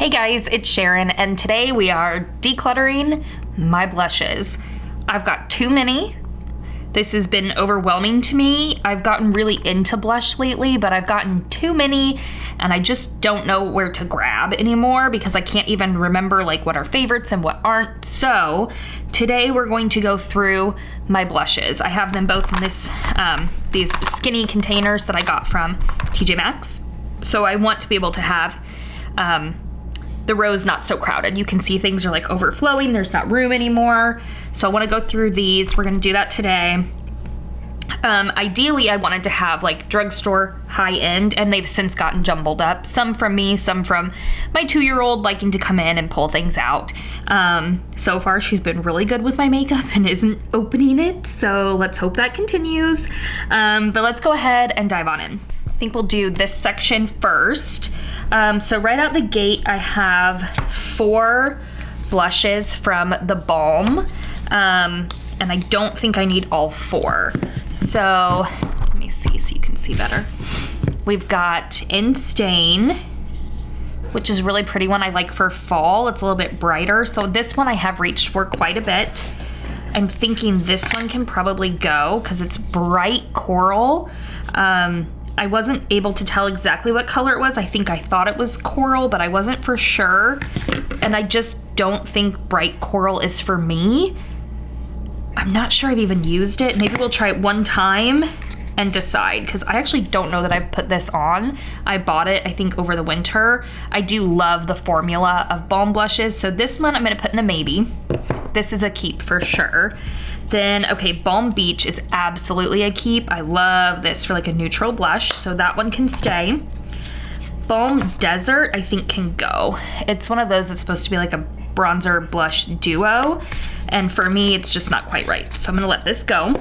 Hey guys, it's Sharon, and today we are decluttering my blushes. I've got too many. This has been overwhelming to me. I've gotten really into blush lately, but I've gotten too many and I just don't know where to grab anymore because I can't even remember like what are favorites and what aren't. So today we're going to go through my blushes. I have them both in this these skinny containers that I got from TJ Maxx. So I want to be able to have the rows not so crowded. You can see things are like overflowing. There's not room anymore. So I want to go through these. We're going to do that today. Ideally, I wanted to have like drugstore high end, and they've since gotten jumbled up. Some from me, some from my 2-year-old liking to come in and pull things out. So far, she's been really good with my makeup and isn't opening it. So let's hope that continues. But let's go ahead and dive on in. I think we'll do this section first. So right out the gate, I have 4 blushes from the Balm, and I don't think I need all 4. So let me see so you can see better. We've got In Stain, which is a really pretty one I like for fall. It's a little bit brighter. So this one I have reached for quite a bit. I'm thinking this one can probably go because it's bright coral. I wasn't able to tell exactly what color it was. I think I thought it was coral, but I wasn't for sure. And I just don't think bright coral is for me. I'm not sure I've even used it. Maybe we'll try it one time and decide, because I actually don't know that I've put this on. I bought it, I think, over the winter. I do love the formula of Balm blushes. So this one I'm gonna put in a maybe. This is a keep for sure. Then, okay, Balm Beach is absolutely a keep. I love this for like a neutral blush, so that one can stay. Balm Desert, I think, can go. It's one of those that's supposed to be like a bronzer blush duo, and for me, it's just not quite right. So I'm gonna let this go.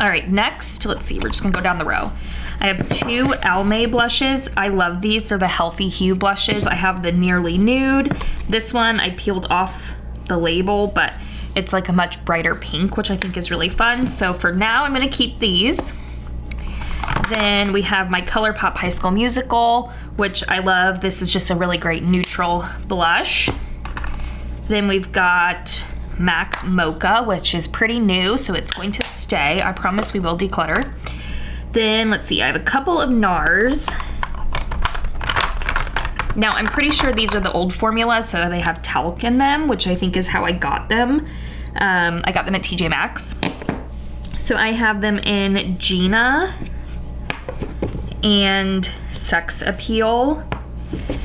All right, next, let's see, we're just gonna go down the row. I have 2 Almay blushes. I love these, they're the Healthy Hue blushes. I have the Nearly Nude. This one I peeled off the label, but it's like a much brighter pink, which I think is really fun. So for now, I'm gonna keep these. Then we have my ColourPop High School Musical, which I love. This is just a really great neutral blush. Then we've got MAC Mocha, which is pretty new, so it's going to stay. I promise we will declutter. Then let's see, I have a couple of NARS. Now, I'm pretty sure these are the old formula, so they have talc in them, which I think is how I got them. I got them at TJ Maxx. So I have them in Gina and Sex Appeal.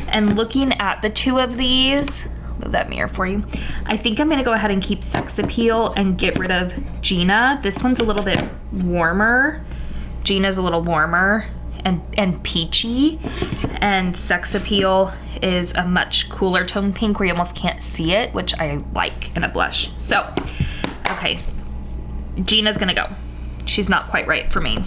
And looking at the 2 of these, I'll move that mirror for you. I think I'm gonna go ahead and keep Sex Appeal and get rid of Gina. This one's a little bit warmer. Gina's a little warmer and peachy, and Sex Appeal is a much cooler tone pink where you almost can't see it, which I like in a blush. So, okay, Gina's gonna go. She's not quite right for me.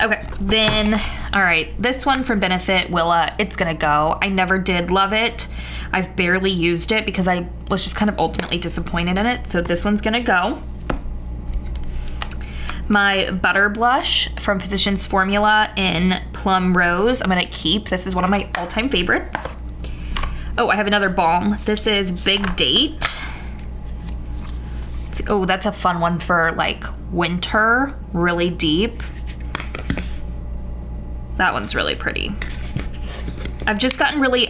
Okay, then, all right, this one from Benefit, Willa, it's gonna go. I never did love it. I've barely used it because I was just kind of ultimately disappointed in it, so this one's gonna go. My Butter Blush from Physicians Formula in Plum Rose, I'm gonna keep. This is one of my all-time favorites. Oh, I have another balm. This is Big Date. Oh, that's a fun one for like winter, really deep. That one's really pretty. I've just gotten really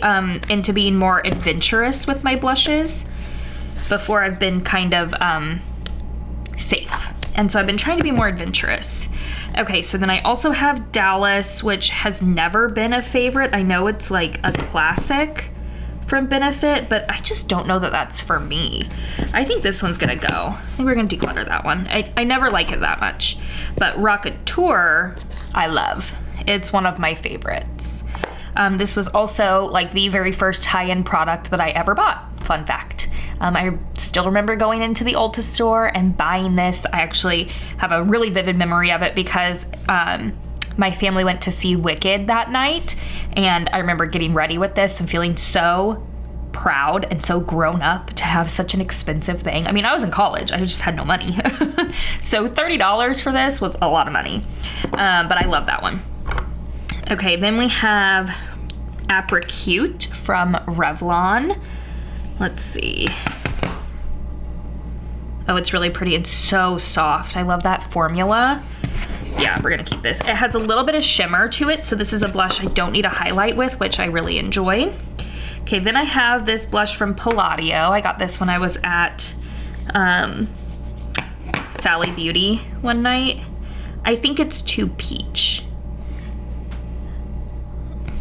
into being more adventurous with my blushes. Before I've been kind of safe. And so I've been trying to be more adventurous. Okay, so then I also have Dallas, which has never been a favorite. I know it's like a classic from Benefit, but I just don't know that that's for me. I think this one's gonna go. I think we're gonna declutter that one. I never like it that much. But Rocketeur, I love. It's one of my favorites. This was also like the very first high-end product that I ever bought. Fun fact. I still remember going into the Ulta store and buying this. I actually have a really vivid memory of it because my family went to see Wicked that night, and I remember getting ready with this and feeling so proud and so grown up to have such an expensive thing. I mean, I was in college, I just had no money. So $30 for this was a lot of money, but I love that one. Okay, then we have Apricot from Revlon. Let's see. Oh, it's really pretty and so soft. I love that formula. Yeah, we're gonna keep this. It has a little bit of shimmer to it, so this is a blush I don't need a highlight with, which I really enjoy. Okay, then I have this blush from Palladio. I got this when I was at Sally Beauty one night. I think it's too peach.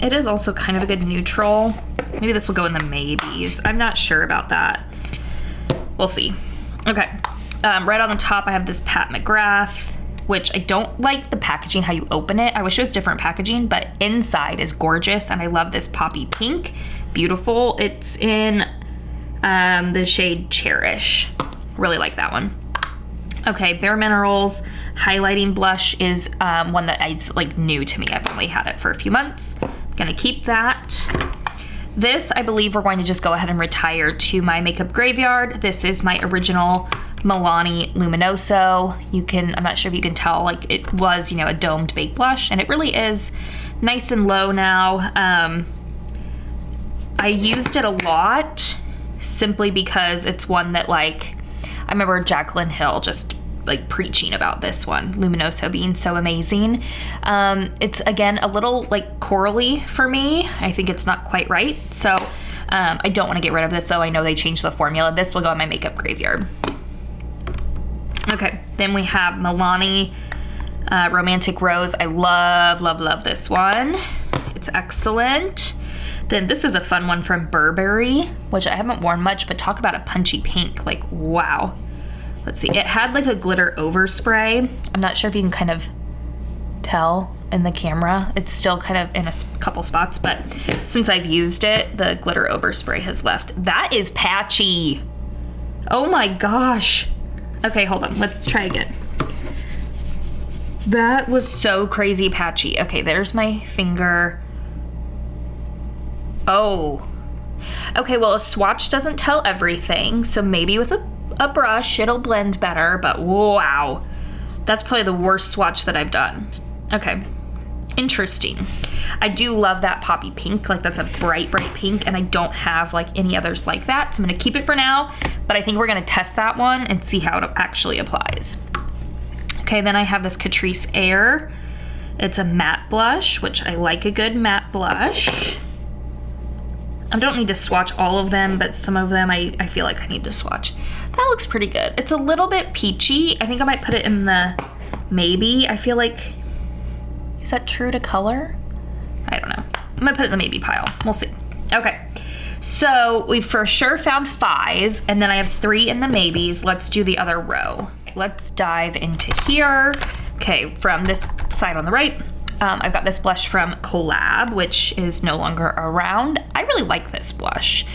It is also kind of a good neutral. Maybe this will go in the maybes. I'm not sure about that. We'll see. Okay, right on the top I have this Pat McGrath, which I don't like the packaging, how you open it. I wish it was different packaging, but inside is gorgeous, and I love this poppy pink. Beautiful. It's in the shade Cherish. Really like that one. Okay, Bare Minerals highlighting blush is one that is like new to me. I've only had it for a few months. I'm gonna keep that. This, I believe we're going to just go ahead and retire to my makeup graveyard. This is my original Milani Luminoso. You can, I'm not sure if you can tell, like it was, you know, a domed baked blush, and it really is nice and low now. I used it a lot simply because it's one that, like, I remember Jaclyn Hill just like preaching about this one, Luminoso being so amazing. It's again a little like corally for me. I think it's not quite right, so I don't want to get rid of this, so I know they changed the formula. This will go in my makeup graveyard. Okay, then we have Milani Romantic Rose. I love, love, love this one. It's excellent. Then this is a fun one from Burberry, which I haven't worn much, but talk about a punchy pink, like wow. Let's see, it had like a glitter overspray. I'm not sure if you can kind of tell in the camera. It's still kind of in a couple spots, but since I've used it, the glitter overspray has left. That is patchy. Oh my gosh. Okay, hold on, let's try again. That was so crazy patchy. Okay, there's my finger. Oh. Okay, well, a swatch doesn't tell everything, so maybe with a brush it'll blend better, but wow, that's probably the worst swatch that I've done. Okay, interesting. I do love that poppy pink, like that's a bright, bright pink, and I don't have like any others like that, so I'm gonna keep it for now, but I think we're gonna test that one and see how it actually applies. Okay, then I have this Catrice Air. It's a matte blush, which I like a good matte blush. I don't need to swatch all of them, but some of them I feel like I need to swatch. That looks pretty good. It's a little bit peachy. I think I might put it in the maybe. I feel like, is that true to color? I don't know. I'm gonna put it in the maybe pile. We'll see. Okay, so we for sure found 5, and then I have 3 in the maybes. Let's do the other row. Let's dive into here. Okay, from this side on the right, I've got this blush from Collab, which is no longer around. I really like this blush.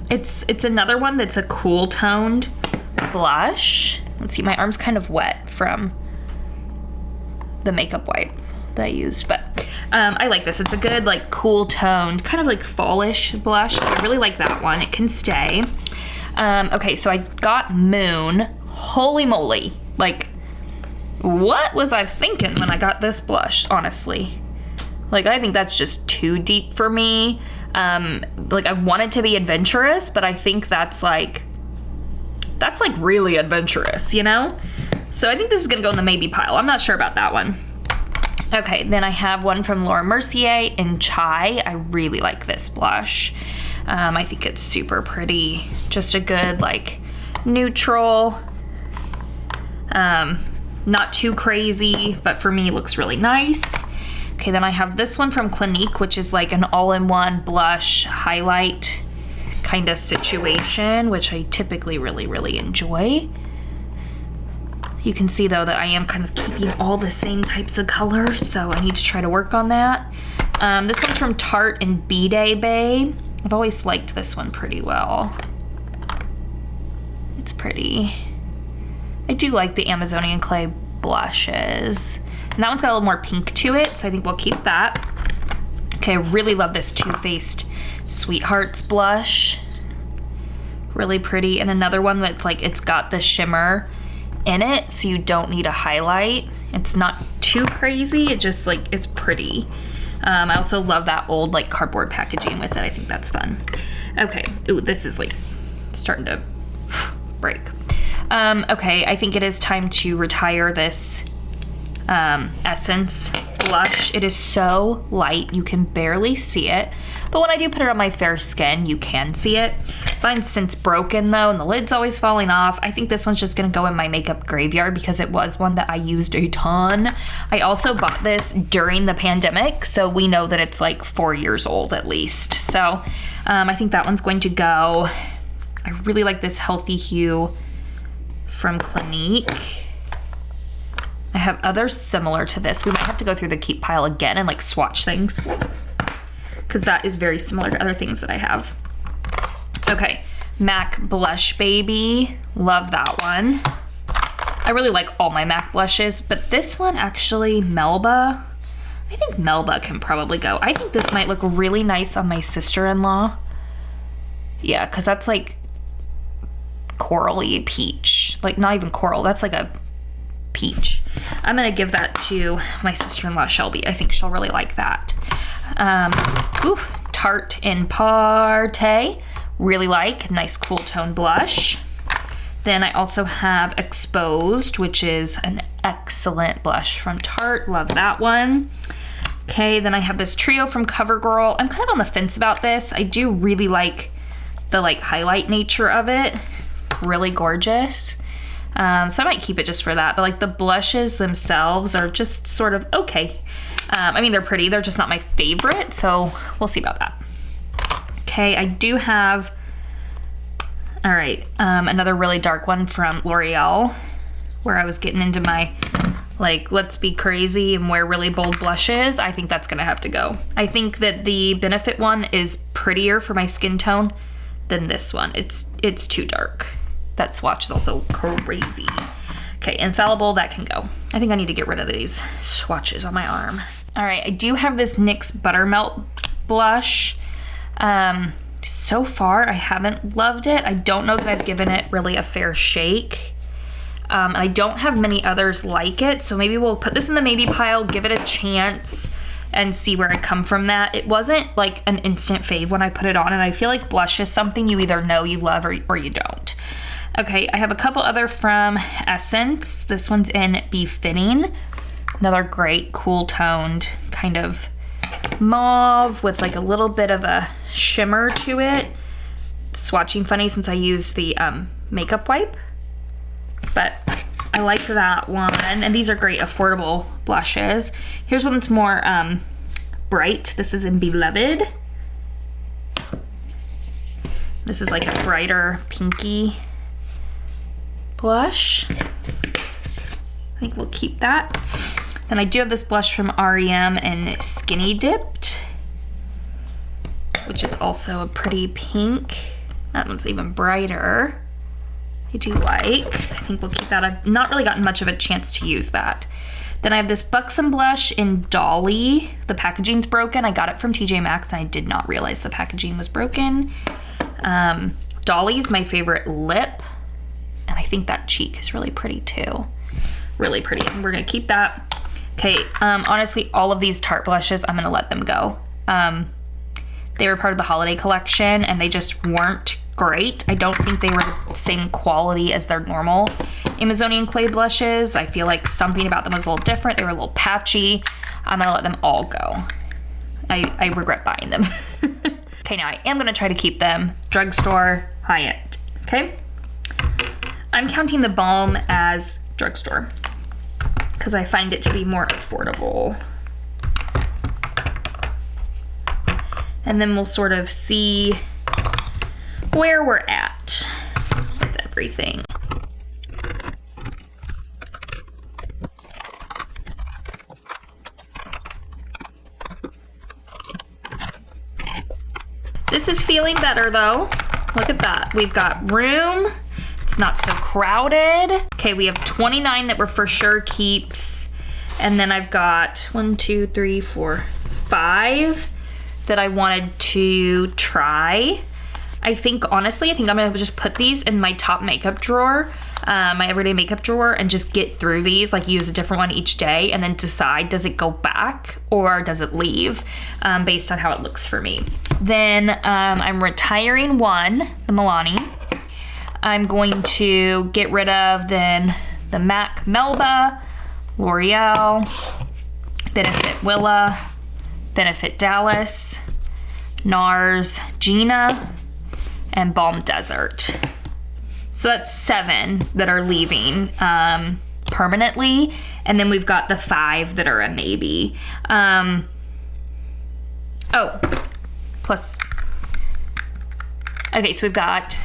It's another one that's a cool toned blush. Let's see, my arm's kind of wet from the makeup wipe that I used, but I like this. It's a good, like, cool toned, kind of like fallish blush. So I really like that one. It can stay. Okay, so I got Moon. Holy moly. Like, what was I thinking when I got this blush, honestly? Like, I think that's just too deep for me. Like, I want it to be adventurous, but I think that's like really adventurous, you know? So I think this is gonna go in the maybe pile. I'm not sure about that one. Okay, then I have one from Laura Mercier in Chai. I really like this blush. I think it's super pretty. Just a good, like, neutral. Not too crazy, but for me, it looks really nice. Okay, then I have this one from Clinique, which is like an all-in-one blush highlight kind of situation, which I typically really, really enjoy. You can see though that I am kind of keeping all the same types of colors, so I need to try to work on that. This one's from Tarte and B-Day Bay. I've always liked this one pretty well. It's pretty. I do like the Amazonian Clay blushes. And that one's got a little more pink to it, so I think we'll keep that. Okay, I really love this Too Faced Sweethearts blush. Really pretty. And another one that's like, it's got the shimmer in it, so you don't need a highlight. It's not too crazy, it just like, it's pretty. I also love that old like cardboard packaging with it. I think that's fun. Okay, ooh, this is like starting to break. Okay, I think it is time to retire this Essence blush. It is so light, you can barely see it. But when I do put it on my fair skin, you can see it. Mine's since broken though, and the lid's always falling off. I think this one's just gonna go in my makeup graveyard because it was one that I used a ton. I also bought this during the pandemic, so we know that it's like 4 years old at least. So I think that one's going to go. I really like this Healthy Hue from Clinique. I have others similar to this. We might have to go through the keep pile again and like swatch things, because that is very similar to other things that I have. Okay, MAC Blush Baby, love that one. I really like all my MAC blushes, but this one actually, Melba, I think Melba can probably go. I think this might look really nice on my sister-in-law. Yeah, because that's like corally peach, like not even coral, that's like a peach. I'm gonna give that to my sister-in-law Shelby. I think she'll really like that. Tarte in Parte, really like, nice cool tone blush. Then I also have Exposed, which is an excellent blush from Tarte, love that one. Okay, then I have this trio from CoverGirl. I'm kind of on the fence about this. I do really like the like highlight nature of it, really gorgeous. So I might keep it just for that, but like the blushes themselves are just sort of okay. I mean, they're pretty, they're just not my favorite, so we'll see about that. Okay, I do have, all right, another really dark one from L'Oreal, where I was getting into my, like, let's be crazy and wear really bold blushes. I think that's gonna have to go. I think that the Benefit one is prettier for my skin tone than this one. It's too dark. That swatch is also crazy. Okay, Infallible, that can go. I think I need to get rid of these swatches on my arm. All right, I do have this NYX Buttermelt blush. So far, I haven't loved it. I don't know that I've given it really a fair shake. I don't have many others like it, so maybe we'll put this in the maybe pile, give it a chance, and see where I come from that. It wasn't like an instant fave when I put it on, and I feel like blush is something you either know you love or you don't. Okay, I have a couple other from Essence. This one's in Befitting. Another great cool toned kind of mauve with like a little bit of a shimmer to it. Swatching funny since I used the makeup wipe, but I like that one. And these are great affordable blushes. Here's one that's more bright. This is in Beloved. This is like a brighter pinky blush. I think we'll keep that. Then I do have this blush from REM in Skinny Dipped, which is also a pretty pink. That one's even brighter. I do like. I think we'll keep that. I've not really gotten much of a chance to use that. Then I have this Buxom blush in Dolly. The packaging's broken. I got it from TJ Maxx and I did not realize the packaging was broken. Dolly's my favorite lip. And I think that cheek is really pretty too. Really pretty, and we're gonna keep that. Okay, honestly, all of these Tarte blushes, I'm gonna let them go. They were part of the holiday collection and they just weren't great. I don't think they were the same quality as their normal Amazonian clay blushes. I feel like something about them was a little different. They were a little patchy. I'm gonna let them all go. I regret buying them. Okay, now I am gonna try to keep them drugstore high-end, okay? I'm counting the balm as drugstore because I find it to be more affordable. And then we'll sort of see where we're at with everything. This is feeling better though. Look at that. We've got room. It's not so crowded. Okay, we have 29 that were for sure keeps. And then I've got 1, 2, 3, 4, 5 that I wanted to try. I think, honestly, I think I'm gonna just put these in my top makeup drawer, my everyday makeup drawer, and just get through these, like use a different one each day, and then decide, does it go back or does it leave, based on how it looks for me. Then I'm retiring one, the Milani. I'm going to get rid of then the MAC Melba, L'Oreal, Benefit Willa, Benefit Dallas, NARS Gina, and Balm Desert. So that's 7 that are leaving permanently, and then we've got the 5 that are a maybe. Oh, plus, okay, so we've got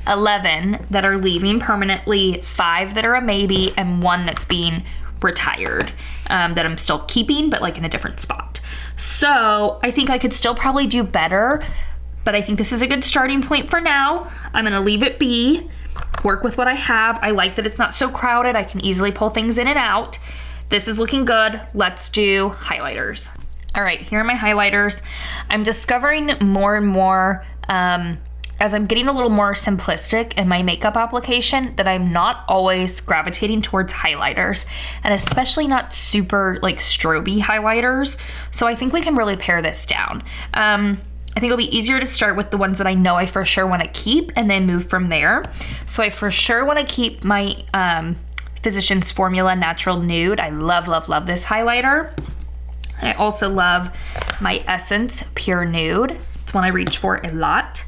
11 that are leaving permanently, 5 that are a maybe, and 1 that's being retired, that I'm still keeping, but like in a different spot. So I think I could still probably do better, but I think this is a good starting point for now. I'm gonna leave it be, work with what I have. I like that it's not so crowded. I can easily pull things in and out. This is looking good. Let's do highlighters. All right, here are my highlighters. I'm discovering more and more, as I'm getting a little more simplistic in my makeup application, that I'm not always gravitating towards highlighters, and especially not super like stroby highlighters. So I think we can really pare this down. I think it'll be easier to start with the ones that I know I for sure want to keep and then move from there. So I for sure want to keep my Physicians Formula Natural Nude. I love, love, love this highlighter. I also love my Essence Pure Nude. It's one I reach for a lot.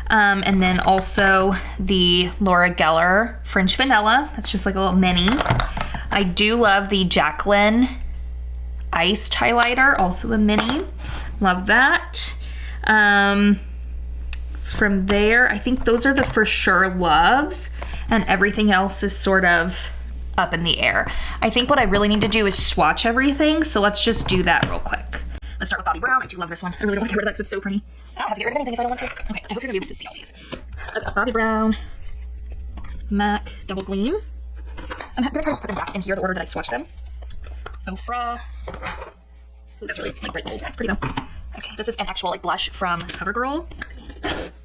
And then also the Laura Geller French Vanilla. That's just like a little mini. I do love the Jaclyn Iced Highlighter, also a mini. Love that. From there, I think those are the for sure loves, and everything else is sort of up in the air. I think what I really need to do is swatch everything, so let's just do that real quick. Let's start with Bobbi Brown. I do love this one. I really don't want to get rid of that because it's so pretty. I don't have to get rid of anything if I don't want to. Okay, I hope you're gonna be able to see all these. I've got Bobbi Brown, MAC Double Gleam. I'm gonna try to just put them back in here, the order that I swatched them. Ofra. Ooh, that's really like bright gold. Pretty though. Okay, this is an actual like blush from CoverGirl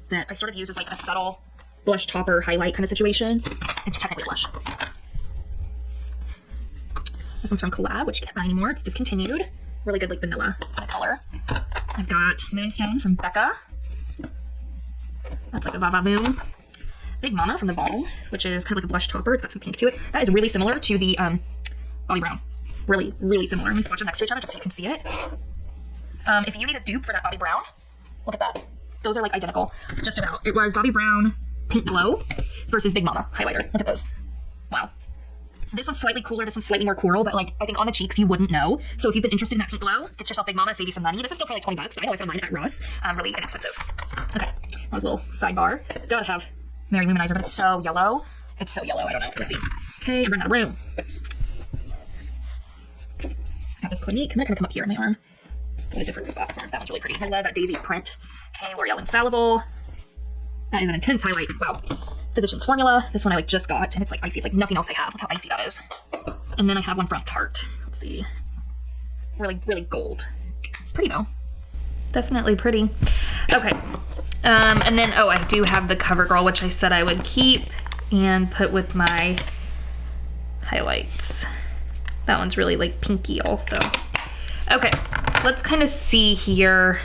that I sort of use as like a subtle blush topper highlight kind of situation. It's technically a blush. This one's from Collab, which you can't buy anymore. It's discontinued. Really good like vanilla kind of color. I've got Moonstone from Becca. That's like a Vava Voom. Big Mama from the Balm, which is kind of like a blush topper. It's got some pink to it. That is really similar to the Bobbi Brown. Really, really similar. Let me swatch them next to each other just so you can see it. If you need a dupe for that Bobbi Brown, look at that. Those are like identical, just about. It was Bobbi Brown Pink Glow versus Big Mama highlighter. Look at those. Wow. This one's slightly cooler, this one's slightly more coral, but like I think on the cheeks you wouldn't know. So if you've been interested in that Pink Glow, get yourself Big Mama, save you some money. This is still probably like 20 bucks, but I know I found mine at Ross. Really inexpensive. Okay, that was a little sidebar. Gotta have Mary Luminizer, but it's so yellow. It's so yellow, I don't know. Let's see. Okay, I'm running out of room. Got this Clinique. I'm not gonna come up here in my arm. Go to different spots. That one's really pretty. I love that daisy print. Okay, L'Oreal Infallible. That is an intense highlight. Wow. Physicians Formula. This one I like just got, and it's like icy. It's like nothing else I have. Look how icy that is. And then I have one from Tarte. Let's see. Really, really gold. Pretty though. Definitely pretty. Okay. And then, oh, I do have the CoverGirl, which I said I would keep and put with my highlights. That one's really like pinky also. Okay, let's kind of see here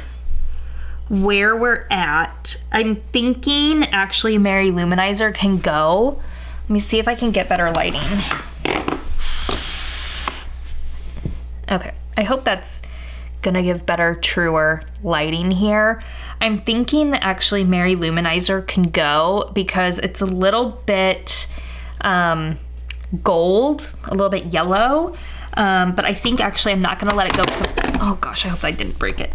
where we're at. I'm thinking actually Mary Luminizer can go. Let me see if I can get better lighting. Okay, I hope that's gonna give better, truer lighting here. I'm thinking that actually Mary Luminizer can go because it's a little bit gold, a little bit yellow. But I think actually I'm not gonna let it go. Oh gosh, I hope I didn't break it.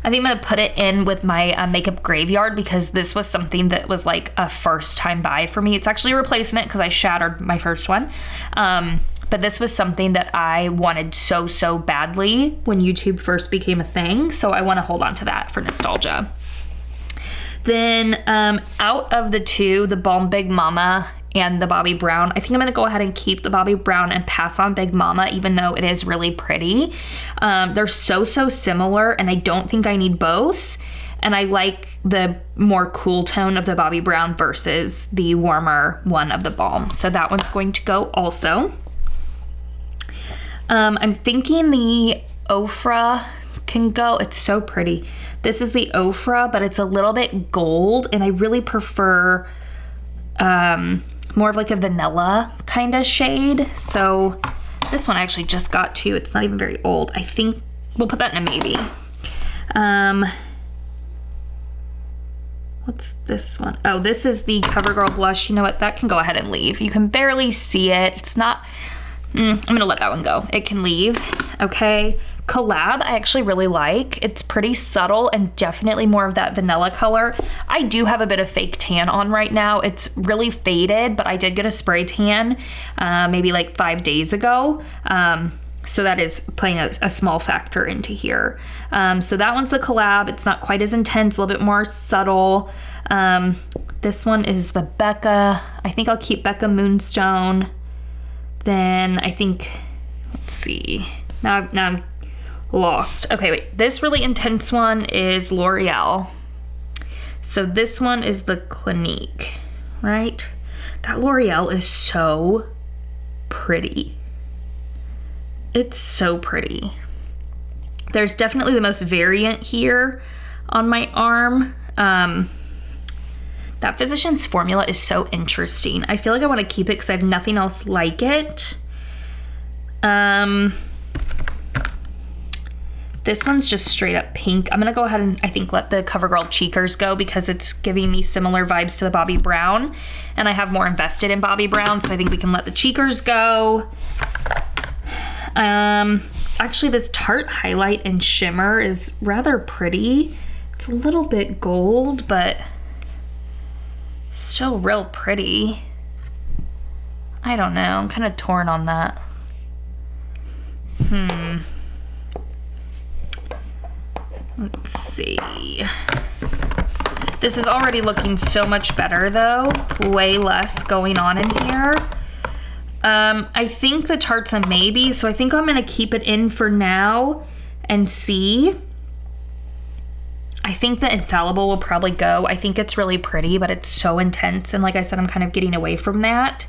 I think I'm gonna put it in with my makeup graveyard because this was something that was like a first time buy for me. It's actually a replacement because I shattered my first one. But this was something that I wanted so, so badly when YouTube first became a thing. So I wanna hold on to that for nostalgia. Then out of the two, the Balm Big Mama and the Bobbi Brown, I think I'm gonna go ahead and keep the Bobbi Brown and pass on Big Mama, even though it is really pretty. They're so, so similar, and I don't think I need both. And I like the more cool tone of the Bobbi Brown versus the warmer one of the Balm. So that one's going to go also. I'm thinking the Ofra can go. It's so pretty. This is the Ofra, but it's a little bit gold, and I really prefer more of like a vanilla kind of shade. So this one I actually just got too. It's not even very old. I think we'll put that in a maybe. What's this one? Oh, this is the CoverGirl blush. You know what? That can go ahead and leave. You can barely see it. It's not... I'm gonna let that one go. It can leave. Okay. Collab, I actually really like. It's pretty subtle and definitely more of that vanilla color. I do have a bit of fake tan on right now. It's really faded, but I did get a spray tan maybe like 5 days ago. So that is playing a small factor into here. So that one's the Collab. It's not quite as intense, a little bit more subtle. This one is the Becca. I think I'll keep Becca Moonstone. Then I think, let's see. Now I'm lost. Okay, wait. This really intense one is L'Oreal. So this one is the Clinique, right? That L'Oreal is so pretty. It's so pretty. There's definitely the most variant here on my arm. That Physicians Formula is so interesting. I feel like I want to keep it because I have nothing else like it. This one's just straight up pink. I'm gonna go ahead and I think let the CoverGirl Cheekers go because it's giving me similar vibes to the Bobbi Brown, and I have more invested in Bobbi Brown, so I think we can let the Cheekers go. Actually this Tarte Highlight and Shimmer is rather pretty. It's a little bit gold, but still real pretty. I don't know, I'm kind of torn on that. Let's see. This is already looking so much better though. Way less going on in here. I think the Tarte's a maybe, so I think I'm gonna keep it in for now and see. I think the Infallible will probably go. I think it's really pretty, but it's so intense, and like I said, I'm kind of getting away from that.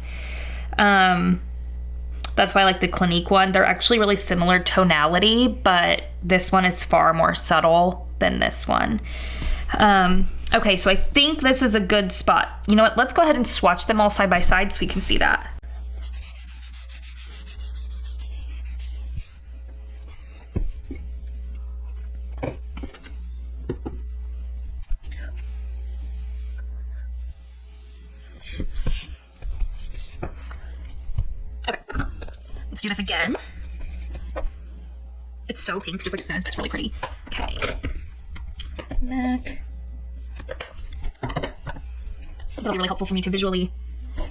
That's why I like the Clinique one. They're actually really similar tonality, but this one is far more subtle than this one. Okay, so I think this is a good spot. You know what, let's go ahead and swatch them all side by side so we can see that. Okay, let's do this again. It's so pink, just like it says, but it's really pretty. Okay. Neck. It'll be really helpful for me to visually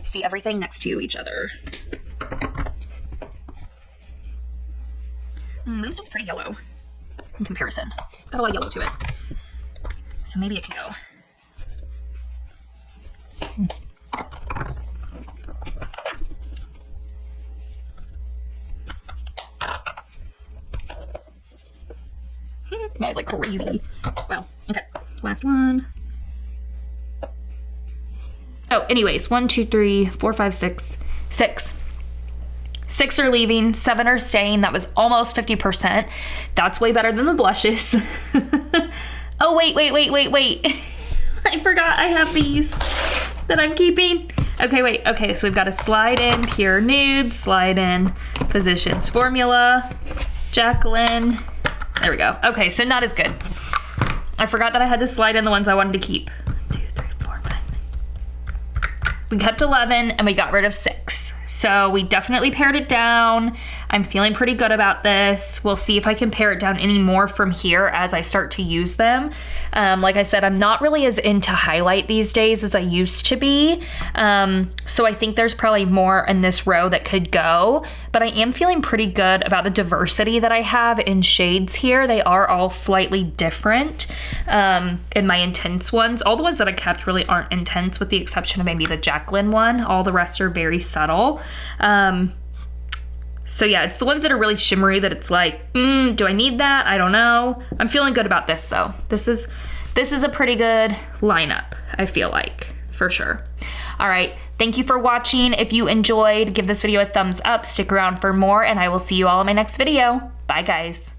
see everything next to each other. Moonstone's pretty yellow in comparison. It's got a lot of yellow to it. So maybe it can go. Smells like crazy. Wow. Okay. Last one. Oh, anyways, 1, 2, 3, 4, 5, 6. 6. 6 are leaving, 7 are staying. That was almost 50%. That's way better than the blushes. Oh, wait. I forgot I have these that I'm keeping. Okay, wait. Okay, so we've got to slide in Pure Nude, slide in Physicians Formula, Jacqueline. There we go. Okay, so not as good. I forgot that I had to slide in the ones I wanted to keep. 1, 2, 3, 4, 5. We kept 11 and we got rid of 6. So we definitely pared it down. I'm feeling pretty good about this. We'll see if I can pare it down any more from here as I start to use them. Like I said, I'm not really as into highlight these days as I used to be. So I think there's probably more in this row that could go, but I am feeling pretty good about the diversity that I have in shades here. They are all slightly different in my intense ones. All the ones that I kept really aren't intense with the exception of maybe the Jacqueline one. All the rest are very subtle. So yeah, it's the ones that are really shimmery that it's like, do I need that? I don't know. I'm feeling good about this though. This is a pretty good lineup, I feel like, for sure. All right, thank you for watching. If you enjoyed, give this video a thumbs up, stick around for more, and I will see you all in my next video. Bye guys.